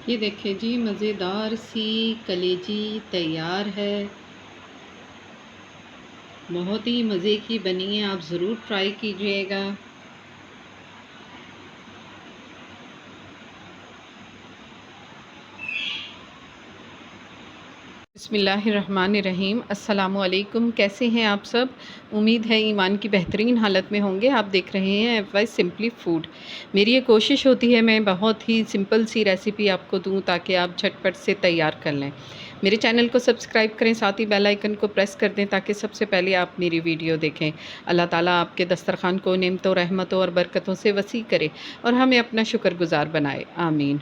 ये देखिए जी, मज़ेदार सी कलेजी तैयार है। बहुत ही मज़े की बनी है, आप ज़रूर ट्राई कीजिएगा। बिस्मिल्लाहिर्रहमानिर्रहीम। अस्सलामुअलैकुम। कैसे हैं आप सब? उम्मीद है ईमान की बेहतरीन हालत में होंगे। आप देख रहे हैं FY सिंपली फूड। मेरी ये कोशिश होती है मैं बहुत ही सिंपल सी रेसिपी आपको दूँ ताकि आप झटपट से तैयार कर लें। मेरे चैनल को सब्सक्राइब करें, साथ ही बेल आइकन को प्रेस कर दें ताकि सबसे पहले आप मेरी वीडियो देखें। अल्लाह ताला आपके दस्तरखान को नेमतों, रहमतों और बरकतों से वसी करे और हमें अपना शुक्रगुज़ार बनाए। आमीन।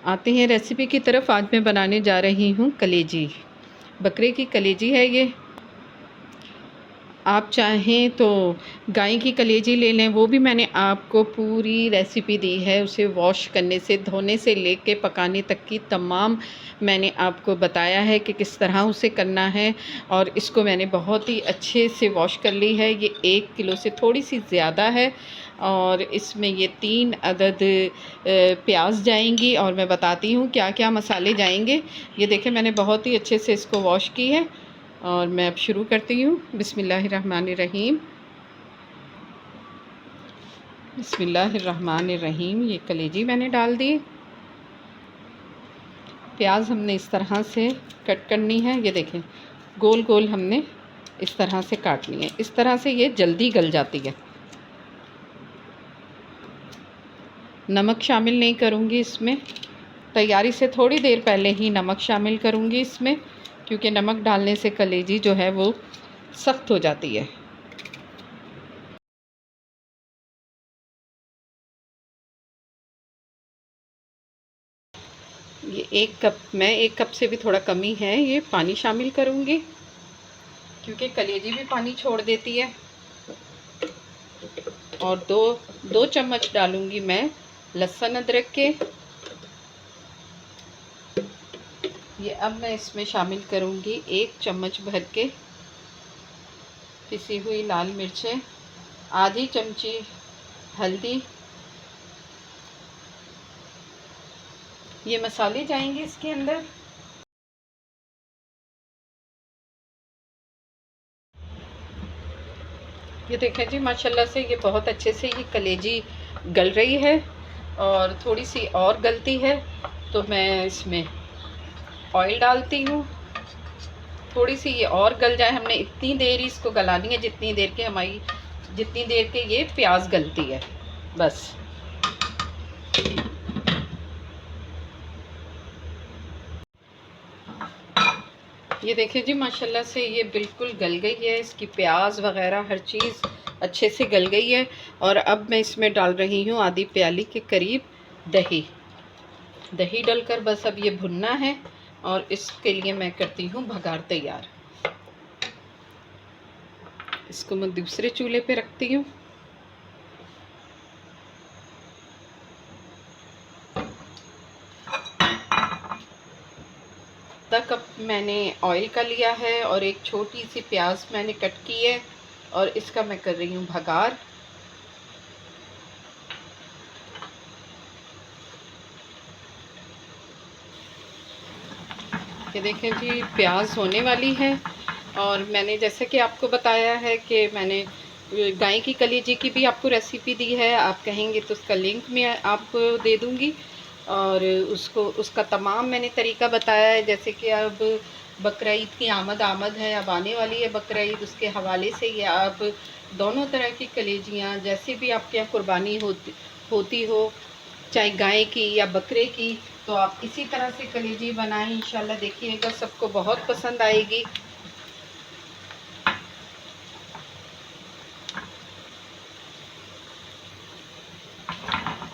आते हैं रेसिपी की तरफ। आज मैं बनाने जा रही हूँ कलेजी। बकरे की कलेजी है ये। आप चाहें तो गाय की कलेजी ले लें, वो भी मैंने आपको पूरी रेसिपी दी है। उसे वॉश करने से, धोने से लेके पकाने तक की तमाम मैंने आपको बताया है कि किस तरह उसे करना है। और इसको मैंने बहुत ही अच्छे से वॉश कर ली है। ये 1 किलो से थोड़ी सी ज़्यादा है और इसमें ये 3 अदद प्याज जाएंगी और मैं बताती हूँ क्या क्या मसाले जाएंगे। ये देखें, मैंने बहुत ही अच्छे से इसको वॉश की है और मैं अब शुरू करती हूँ। बिस्मिल्लाहिर्रहमानिर्रहीम। बिस्मिल्लाहिर्रहमानिर्रहीम। ये कलेजी मैंने डाल दी। प्याज हमने इस तरह से कट करनी है। ये देखें, गोल गोल हमने इस तरह से काटनी है। इस तरह से ये जल्दी गल जाती है। नमक शामिल नहीं करूँगी इसमें, तैयारी से थोड़ी देर पहले ही नमक शामिल करूँगी इसमें, क्योंकि नमक डालने से कलेजी जो है वो सख्त हो जाती है। ये 1 कप, मैं 1 कप से भी थोड़ा कम ही है, ये पानी शामिल करूँगी क्योंकि कलेजी भी पानी छोड़ देती है। और दो चम्मच डालूँगी मैं लहसुन अदरक के। ये अब मैं इसमें शामिल करूँगी 1 चम्मच भर के पिसी हुई लाल मिर्चें, आधी चमची हल्दी। ये मसाले जाएंगे इसके अंदर। ये देखें जी, माशाल्लाह से ये बहुत अच्छे से ये कलेजी गल रही है और थोड़ी सी और गलती है तो मैं इसमें ऑयल डालती हूँ। थोड़ी सी ये और गल जाए, हमने इतनी देर ही इसको गलानी है जितनी देर के ये प्याज गलती है, बस। ये देखिए जी, माशाल्लाह से ये बिल्कुल गल गई है। इसकी प्याज वगैरह हर चीज़ अच्छे से गल गई है। और अब मैं इसमें डाल रही हूँ आधी प्याली के करीब दही। दही डालकर बस अब ये भुनना है और इसके लिए मैं करती हूँ भगार तैयार। इसको मैं दूसरे चूल्हे पे रखती हूँ। कप मैंने ऑयल का लिया है और एक छोटी सी प्याज मैंने कट की है और इसका मैं कर रही हूँ भगार। ये देखें जी, प्याज होने वाली है। और मैंने जैसे कि आपको बताया है कि मैंने गाय की कलेजी की भी आपको रेसिपी दी है। आप कहेंगे तो उसका लिंक मैं आपको दे दूँगी। और उसका तमाम मैंने तरीका बताया है। जैसे कि अब बकरा ईद की आमद है, अब आने वाली है बकरा ईद, उसके हवाले से ये आप दोनों तरह की कलेजियाँ, जैसे भी आपके यहाँ कुर्बानी होती हो, चाहे गाय की या बकरे की, तो आप इसी तरह से कलेजी बनाएं। इंशाल्लाह देखिएगा, सबको बहुत पसंद आएगी।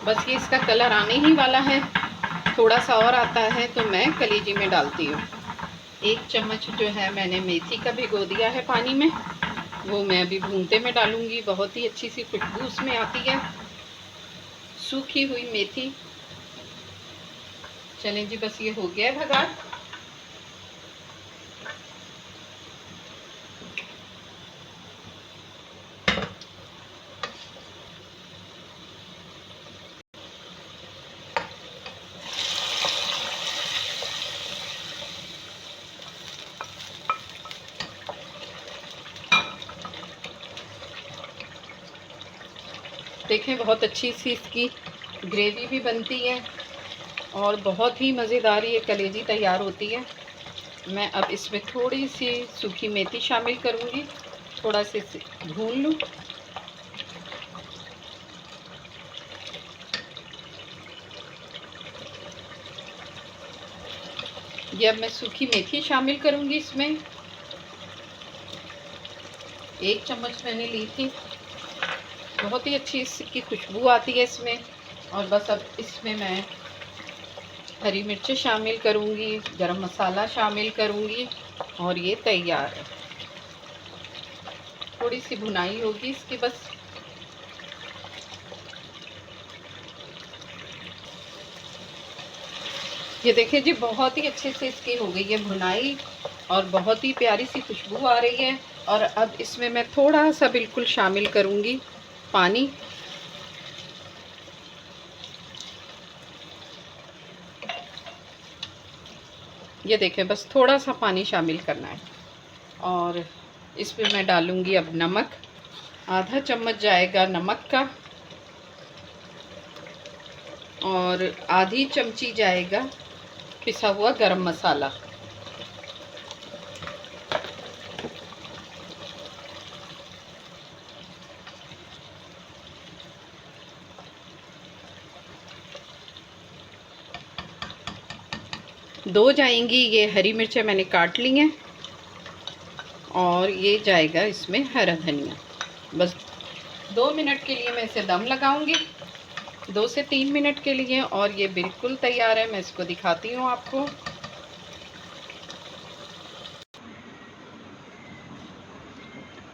बस ये इसका कलर आने ही वाला है, थोड़ा सा और आता है तो मैं कलेजी में डालती हूँ। 1 चम्मच जो है मैंने मेथी का भिगो दिया है पानी में, वो मैं अभी भूनते में डालूँगी। बहुत ही अच्छी सी खुशबू उसमें आती है, सूखी हुई मेथी। चलें जी, बस ये हो गया है भगार। देखें बहुत अच्छी सी इसकी ग्रेवी भी बनती है और बहुत ही मज़ेदार ये कलेजी तैयार होती है। मैं अब इसमें थोड़ी सी सूखी मेथी शामिल करूँगी, थोड़ा सा इसे भून लूँ। ये अब मैं सूखी मेथी शामिल करूँगी इसमें। 1 चम्मच मैंने ली थी। बहुत ही अच्छी इसकी खुशबू आती है इसमें। और बस अब इसमें मैं हरी मिर्च शामिल करूँगी, गरम मसाला शामिल करूँगी और ये तैयार है। थोड़ी सी भुनाई होगी इसकी बस। ये देखिए जी, बहुत ही अच्छे से इसकी हो गई है भुनाई और बहुत ही प्यारी सी खुशबू आ रही है। और अब इसमें मैं थोड़ा सा बिल्कुल शामिल करूँगी पानी। ये देखें, बस थोड़ा सा पानी शामिल करना है। और इसमें मैं डालूँगी अब नमक, आधा चम्मच जाएगा नमक का और आधी चमची जाएगा पिसा हुआ गरम मसाला। दो जाएंगी ये हरी मिर्चें मैंने काट ली हैं और ये जाएगा इसमें हरा धनिया। बस 2 मिनट के लिए मैं इसे दम लगाऊंगी, 2 से 3 मिनट के लिए, और ये बिल्कुल तैयार है। मैं इसको दिखाती हूँ आपको।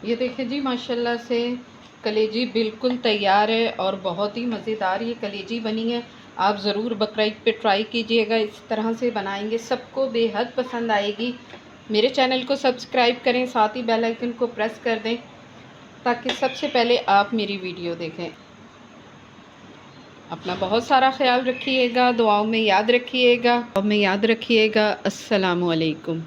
ये देखिए जी, माशाल्लाह से कलेजी बिल्कुल तैयार है और बहुत ही मज़ेदार ये कलेजी बनी है। आप ज़रूर बकरीद पे ट्राई कीजिएगा, इस तरह से बनाएंगे, सबको बेहद पसंद आएगी। मेरे चैनल को सब्सक्राइब करें, साथ ही बेल आइकन को प्रेस कर दें ताकि सबसे पहले आप मेरी वीडियो देखें। अपना बहुत सारा ख्याल रखिएगा, दुआओं में याद रखिएगा। अस्सलामु अलैकुम।